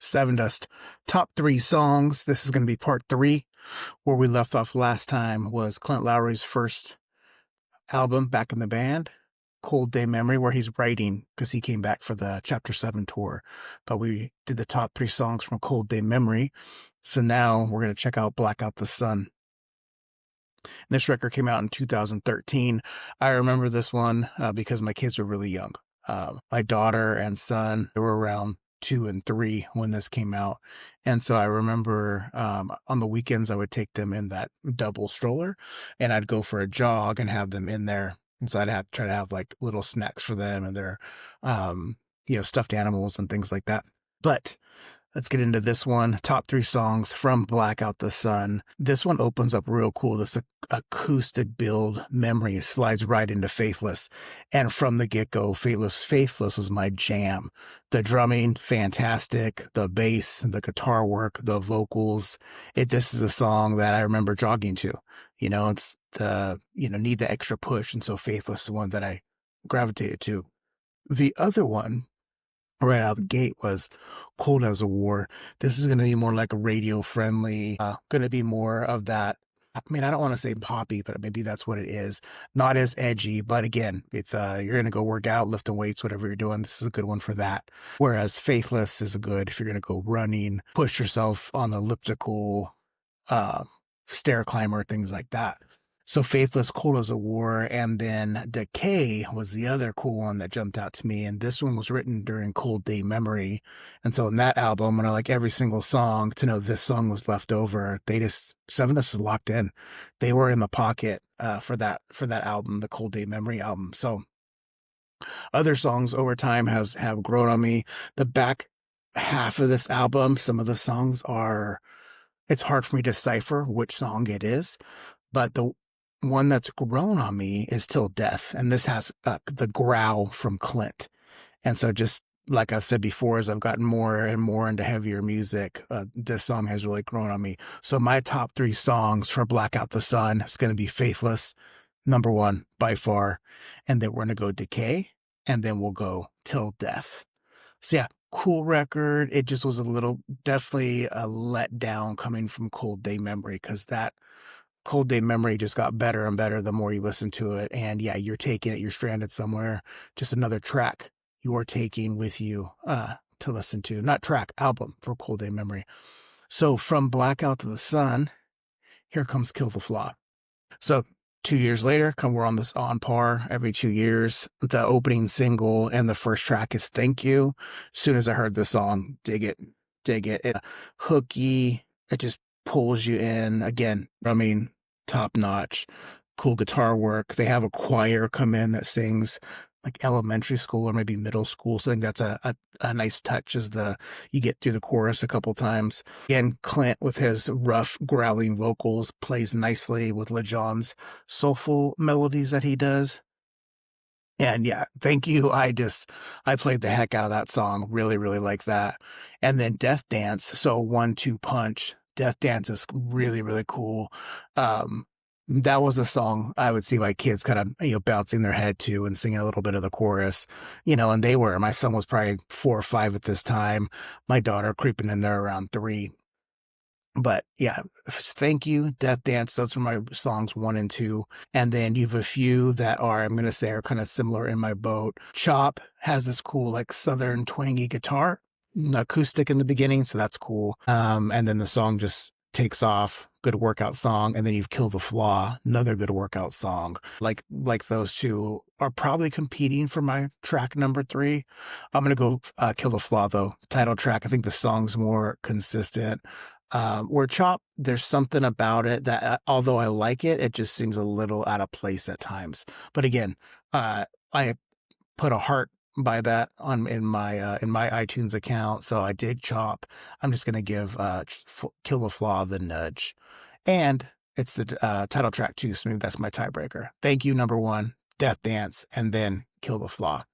Sevendust top 3 songs. This is going to be part 3. Where we left off last time was Clint Lowry's first album back in the band, Cold Day Memory, where he's writing because he came back for the Chapter 7 tour. But we did the top 3 songs from Cold Day Memory. So now we're going to check out Blackout the Sun. This record came out in 2013. I remember this one because my kids were really young. My daughter and son, they were around 2 and 3 when this came out. And so I remember on the weekends, I would take them in that double stroller and I'd go for a jog and have them in there. And so I'd have try to have like little snacks for them and their, stuffed animals and things like that. But let's get into this one. Top 3 songs from Blackout the Sun. This one opens up real cool. This acoustic build, Memory, slides right into Faithless. And from the get-go, Faithless was my jam. The drumming, fantastic. The bass, the guitar work, the vocals. This is a song that I remember jogging to. It's need the extra push. And so Faithless is the one that I gravitated to. The other one, right out of the gate, was Cold as a War. This is going to be more like a radio friendly, going to be more of that. I mean, I don't want to say poppy, but maybe that's what it is. Not as edgy, but again, if you're going to go work out, lifting weights, whatever you're doing, this is a good one for that. Whereas Faithless is a good, if you're going to go running, push yourself on the elliptical, stair climber, things like that. So Faithless, Cold as a War, and then Decay was the other cool one that jumped out to me. And this one was written during Cold Day Memory. And so in that album, when I like every single song to know this song was left over, Sevendust is locked in. They were in the pocket for that album, the Cold Day Memory album. So other songs over time have grown on me. The back half of this album, some of the songs it's hard for me to decipher which song it is, but the one that's grown on me is Till Death. And this has the growl from Clint. And so just like I've said before, as I've gotten more and more into heavier music, this song has really grown on me. So my top 3 songs for Blackout the Sun is going to be Faithless, number 1 by far. And then we're going to go Decay, and then we'll go Till Death. So yeah, cool record. It just was definitely a letdown coming from Cold Day Memory, because that Cold Day Memory just got better and better the more you listen to it. And yeah, you're taking it, you're stranded somewhere. Just another track you're taking with you to listen to. Not track, album for Cold Day Memory. So from Blackout to the Sun, here comes Kill the Flaw. So 2 years later, we're on par every 2 years. The opening single and the first track is Thank You. As soon as I heard the song, dig it. It's hooky. It just pulls you in. Again, top notch, cool guitar work. They have a choir come in that sings like elementary school or maybe middle school. So I think that's a nice touch as you get through the chorus a couple times. Again, Clint with his rough growling vocals plays nicely with LeJohn's soulful melodies that he does. And yeah, Thank You. I played the heck out of that song. Really, really like that. And then Death Dance. So 1-2 punch. Death Dance is really, really cool. That was a song I would see my kids kind of, bouncing their head to and singing a little bit of the chorus, and my son was probably 4 or 5 at this time. My daughter creeping in there around 3. But yeah, Thank You, Death Dance, those are my songs 1 and 2. And then you have a few that I'm going to say are kind of similar in my boat. Chop has this cool, like southern twangy guitar, acoustic in the beginning. So that's cool. And then the song just takes off. Good workout song. And then you've Kill the Flaw, another good workout song. Like those two are probably competing for my track number 3. I'm going to go Kill the Flaw though. Title track. I think the song's more consistent. Where Chop, there's something about it that, although I like it, it just seems a little out of place at times. But again, I put a heart by that in my iTunes account, so I dig Chop. I'm just gonna give Kill the Flaw the nudge, and it's the title track too. So maybe that's my tiebreaker. Thank You, number 1, Death Dance, and then Kill the Flaw.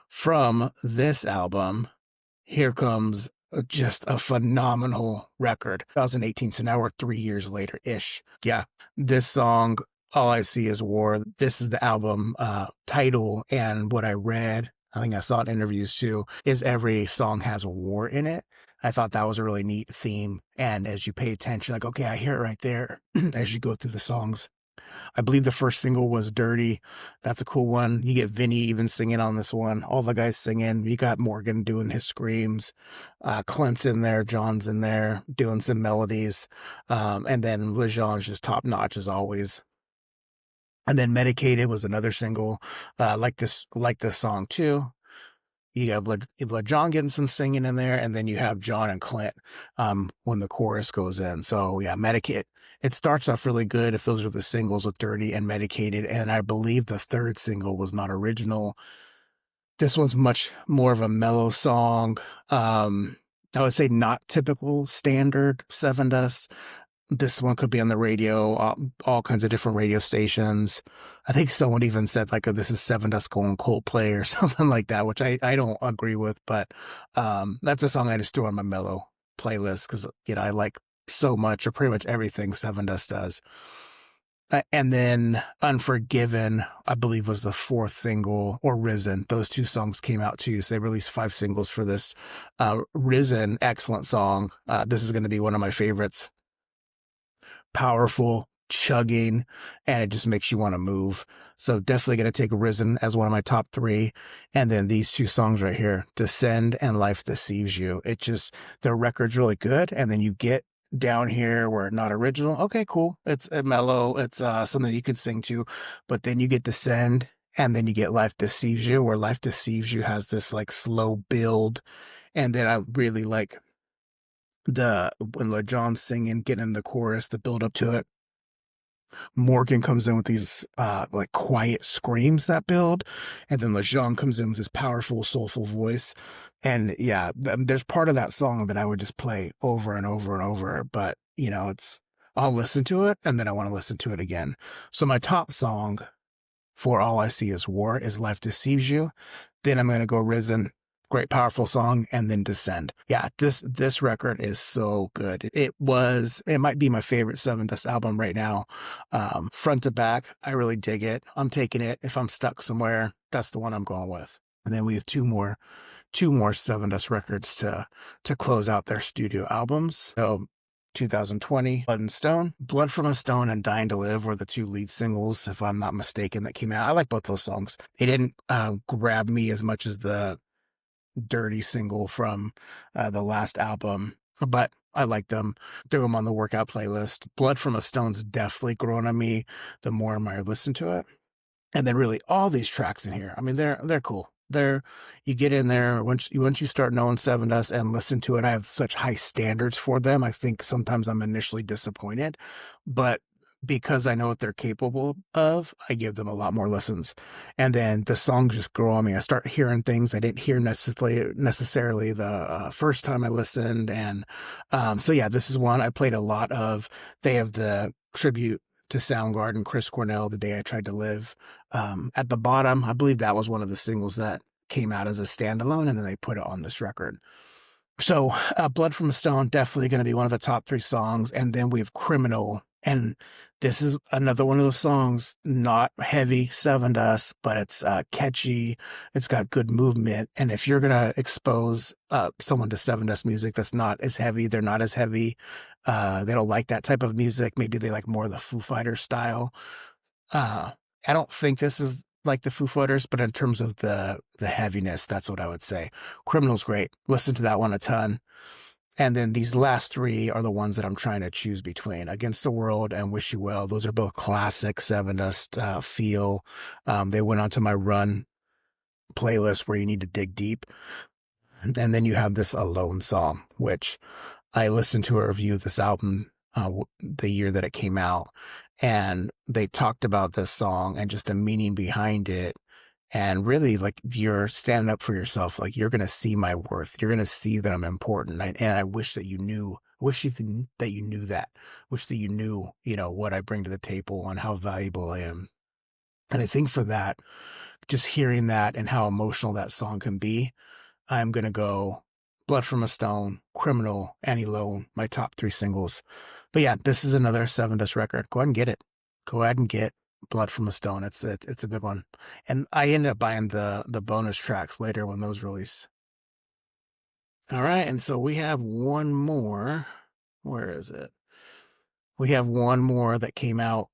From this album, here comes just a phenomenal record. 2018, so now we're 3 years later-ish. Yeah, this song, All I See Is War. This is the album title, and what I read I think I saw it in interviews too, is every song has a war in it. I thought that was a really neat theme. And as you pay attention, like, okay, I hear it right there as you go through the songs. I believe the first single was Dirty. That's a cool one. You get Vinny even singing on this one. All the guys singing. You got Morgan doing his screams. Clint's in there. John's in there doing some melodies. And then Lejean's just top notch as always. And then Medicated was another single. Like this song too. You have John getting some singing in there, and then you have John and Clint when the chorus goes in. So yeah, Medicated. It starts off really good if those are the singles with Dirty and Medicated. And I believe the third single was not original. This one's much more of a mellow song. I would say not typical standard Sevendust. This one could be on the radio, all kinds of different radio stations. I think someone even said like, oh, this is Sevendust going Coldplay or something like that, which I don't agree with, but that's a song I just threw on my mellow playlist because, I like so much or pretty much everything Sevendust does. And then Unforgiven, I believe, was the fourth single, or Risen. Those two songs came out too. So they released 5 singles for this. Risen, excellent song. This is going to be one of my favorites. Powerful, chugging, and it just makes you want to move. So definitely going to take Risen as one of my top 3. And then these 2 songs right here, Descend and Life Deceives You. The record's really good. And then you get down here where not original. Okay, cool. It's a mellow. It's something you could sing to. But then you get Descend, and then you get Life Deceives You, where Life Deceives You has this like slow build. And then I really like when LeJohn's singing, getting in the chorus, the build up to it. Morgan comes in with these like quiet screams that build, and then LeJean comes in with his powerful, soulful voice. And yeah, there's part of that song that I would just play over and over and over. But I'll listen to it, and then I want to listen to it again. So my top song for All I See Is War is Life Deceives You. Then I'm going to go Risen, great powerful song, and then Descend. Yeah, this record is so good. It might be my favorite Sevendust album right now. Front to back, I really dig it. I'm taking it. If I'm stuck somewhere, that's the one I'm going with. And then we have two more Sevendust records to close out their studio albums. So 2020, Blood and Stone. Blood from a Stone and Dying to Live were the 2 lead singles, if I'm not mistaken, that came out. I like both those songs. They didn't grab me as much as the Dirty single from the last album, but I like them. Threw them on the workout playlist. Blood from a Stone's definitely grown on me the more and more I listen to it. And then really all these tracks in here, I mean, they're cool. You get in there once you start knowing Sevendust and listen to it. I have such high standards for them. I think sometimes I'm initially disappointed, but because I know what they're capable of, I give them a lot more listens. And then the songs just grow on me. I start hearing things I didn't hear necessarily the first time I listened. And so yeah, this is one I played a lot of. They have the tribute to Soundgarden, Chris Cornell, The Day I Tried to Live. At the bottom, I believe that was one of the singles that came out as a standalone, and then they put it on this record. So Blood from a Stone, definitely going to be one of the top 3 songs. And then we have Criminal. And this is another one of those songs, not heavy Sevendust, but it's catchy. It's got good movement. And if you're going to expose someone to Sevendust music that's not as heavy, they're not as heavy. They don't like that type of music. Maybe they like more of the Foo Fighters style. I don't think this is like the Foo Fighters, but in terms of the heaviness, that's what I would say. Criminal's great. Listen to that one a ton. And then these last 3 are the ones that I'm trying to choose between: Against the World and Wish You Well. Those are both classic Sevendust feel. They went onto my Run playlist where you need to dig deep. And then you have this Alone song, which I listened to a review of this album the year that it came out. And they talked about this song and just the meaning behind it. And really, like, you're standing up for yourself. Like, you're going to see my worth. You're going to see that I'm important. And I wish that you knew, that you knew that. Wish that you knew, what I bring to the table and how valuable I am. And I think for that, just hearing that and how emotional that song can be, I'm going to go Blood from a Stone, Criminal, and Alone, my top 3 singles. But yeah, this is another Sevendust record. Go ahead and get it. Go ahead and get Blood from a Stone. It's a good one. And I ended up buying the bonus tracks later when those release. All right, and so we have one more. Where is it? We have one more that came out.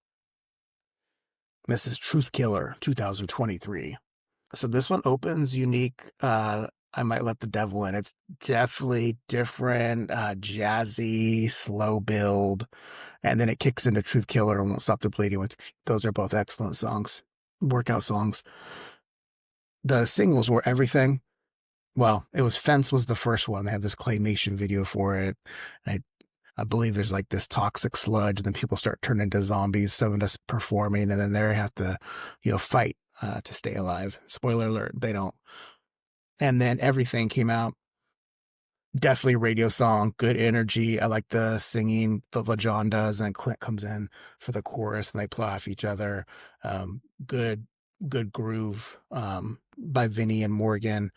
This is Truth Killer 2023. So this one opens unique. I Might Let the Devil In. It's definitely different, jazzy, slow build, and then it kicks into Truth Killer and Won't Stop the Bleeding. With those are both excellent songs, workout songs. The singles were everything. Well, it was Fence was the first one. They have this claymation video for it. I believe there's like this toxic sludge, and then people start turning into zombies. Sevendust performing, and then they have to, fight to stay alive. Spoiler alert: they don't. And then Everything came out. Definitely a radio song, good energy. I like the singing that LaJohn does, and then Clint comes in for the chorus, and they play off each other. Good, good groove by Vinny and Morgan.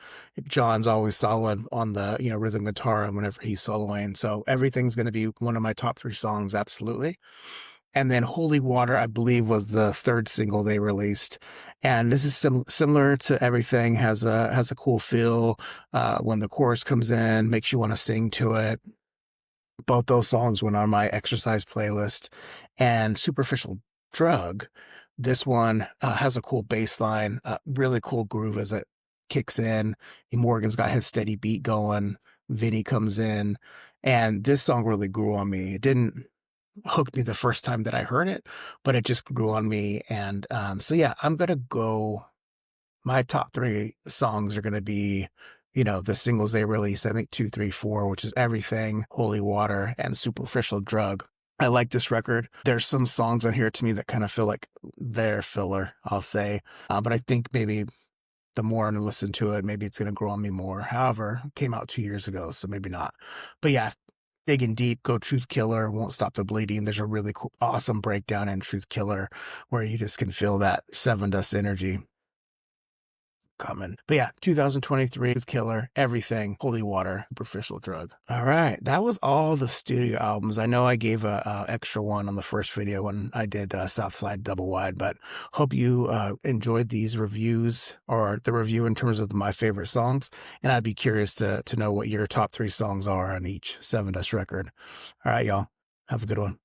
John's always solid on the rhythm guitar, and whenever he's soloing. So Everything's going to be one of my top 3 songs, absolutely. And then Holy Water, I believe, was the third single they released. And this is similar to Everything, has a cool feel. When the chorus comes in, makes you want to sing to it. Both those songs went on my exercise playlist. And Superficial Drug, this one has a cool bass line, really cool groove as it kicks in. Morgan's got his steady beat going. Vinny comes in. And this song really grew on me. It didn't hooked me the first time that I heard it, but it just grew on me. And so yeah, I'm gonna go. My top 3 songs are gonna be, the singles they released. I think 2, 3, 4, which is Everything, Holy Water, and Superficial Drug. I like this record. There's some songs on here to me that kind of feel like they're filler, I'll say. But I think maybe the more I listen to it, maybe it's going to grow on me more. However, it came out 2 years ago, so maybe not. But yeah, digging deep, go Truth Killer, Won't Stop the Bleeding. There's a really cool, awesome breakdown in Truth Killer where you just can feel that Sevendust energy coming. But yeah, 2023, Truth Killer, Everything, Holy Water, Superficial Drug. All right, that was all the studio albums. I know I gave a extra one on the first video when I did Southside Double Wide, but hope you enjoyed these reviews, or the review in terms of my favorite songs. And I'd be curious to know what your top 3 songs are on each Sevendust record. All right, y'all, have a good one.